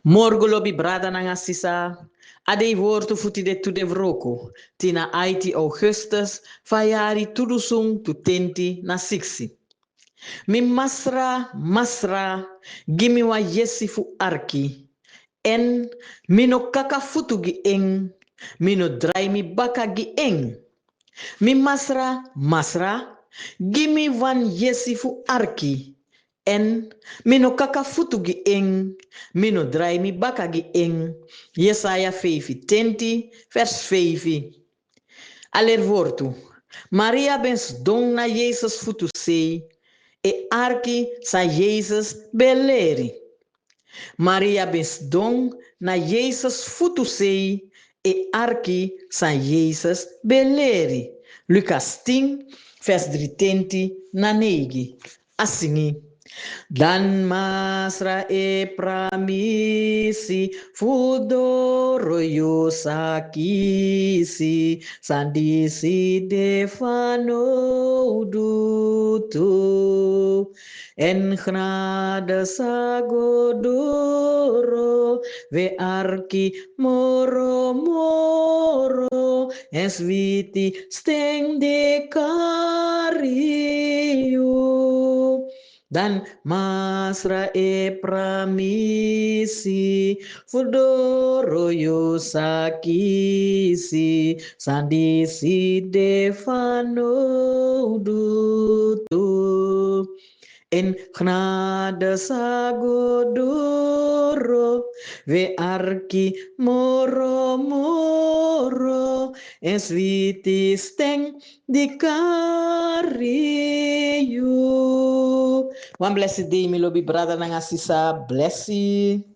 Morgo lobi brada nanga sisa. Adei wortu futi de tu de vroko. Tina aiti Augustus. Fayari tudusung tu tenti na 6. Mi masra. Gimi wa yesi fu arki. En mino kaka futu gi eng. Mino drai mi baka gi eng. Mi masra. Gimi van yesi fu arki. En mino kaka futu gi eng, mino drai mi baka gi eng. Jesaja 5, tenti, vers 5. Aller wortu. Maria bens don na Jezus futu sei, e arki sa Jezus beleri. Maria bens don na Jezus futu sei, e arki sa Jezus beleri. Lucas 10, vers 3 na 9. Assim. Dan masra e pramisi fudoro yo sakisi sandisi defano dutu en gnade sagodoro ve arki moro es viti steng de cario. Dan masra e pramisi fudoro yo sakisi sandisi defano dutu en gnade sagodoro ve arki moro es viti steng di cario. One blessed day, mi lobby brother nanga sisa. Bless you.